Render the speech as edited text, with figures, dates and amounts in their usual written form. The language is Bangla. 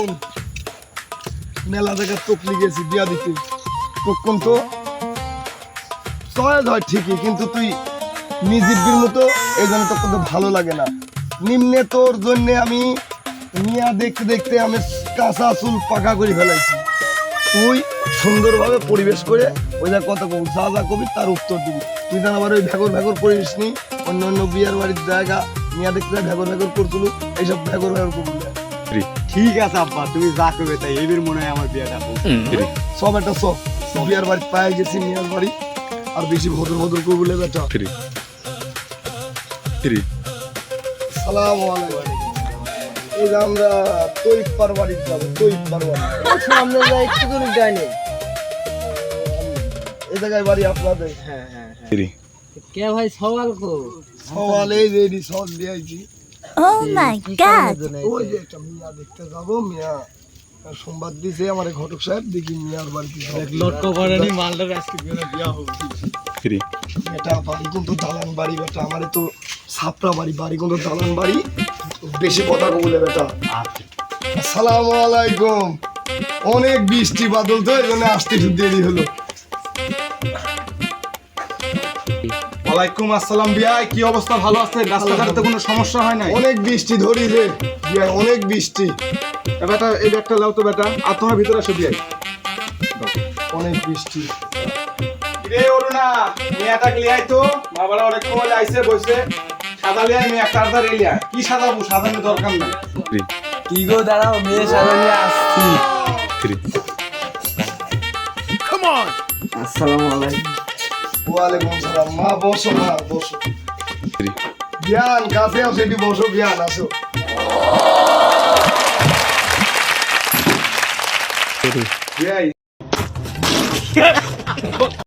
শোন, মেলা জায়গা তকলি গেছি বিয়া দিতে, তখন তো চয়েস হয় ঠিকই, কিন্তু তুই মিজিবির মতো এই জন্য তোর তো ভালো লাগে না। নিম্নে তোর জন্য আমি মিয়া দেখতে দেখতে আমি কাঁচা চুল পাকা করে ফেলাইছি। তুই সুন্দরভাবে পরিবেশ করে ওই যা কথা কবি, যা যা কবি তার উত্তর দিবি। তুই যেন আবার ওই ভেগর ভেগর করিস নি, অন্য অন্য বিয়ের বাড়ির জায়গা মিয়া দেখতে ভেগর ভেগর করছিল, এইসব ভেগর ভেগর করবি না। ঠিক আছে আব্বা, তুমি যা করবে তাই। এবার মনে হয় আমার বিয়েটা সব একটা সব বিয়ার বাড়ি পায়ে গেছি, মিয়ার বাড়ি আর বেশি ভদর ভদর করবো বেটা। সালাম আলাইকুম। এই যে আমরা তৈপার বাড়ি যাবো, তৈপার বাড়ি সামনে যাই একটু দূর যায়নি। এই জায়গায় বাড়ি আপনাদের? হ্যাঁ হ্যাঁ হ্যাঁ। কে ভাই সওয়াল কো? সওয়াল এই রেডি সব দিয়েছি। Oh my god! ওই যে একটা মিয়া দেখতে যাবো, মিয়া সোমবার দিছে আমার ঘটক সাহেব, দেখি মিয়ার বাড়িতে লটকো করেনি মালটার আজকে বিয়া হবে। এটা বাড়ি কিন্তু দালান বাড়ি বেটা, আমারে তো ছাপড়া বাড়ি, বাড়ি কিন্তু দালান বাড়ি। বেশি কথা বলে বেটা। আসসালামু আলাইকুম। অনেক বৃষ্টি বাদল তো এই জন্য আসতে একটু দেরি হলো। ওয়ালাইকুম আসসালাম বিয়াই, কি অবস্থা? ভালো আছে? রাস্তাঘাটে কোনো সমস্যা হয় না? অনেক বৃষ্টি ধরি রে বিয়াই, অনেক বৃষ্টি। বেটা এই ব্যাগটা লাও তো বেটা, আর তোমার ভিতরে আসো বিয়াই। অনেক বৃষ্টি। রে অরুণা, মেয়েটা লিয়াই তো, বাবারা অনেক সময় আইছে বসে। সাদা লিয়াই, মেয়ে একটা আর্ধা রেলিয়া। কি সাদাবো? সাদানো দরকার নাই। কি গো, দাঁড়াও, মেয়ে সাদা নিয়ে আসছি। আসসালামু আলাইকুম। ওয়ালাইকুম সালাম। মা বসো, মা বসো। বিয়ান কাছে আসো, এটি বসো বিয়ান, আসো। বিয়াই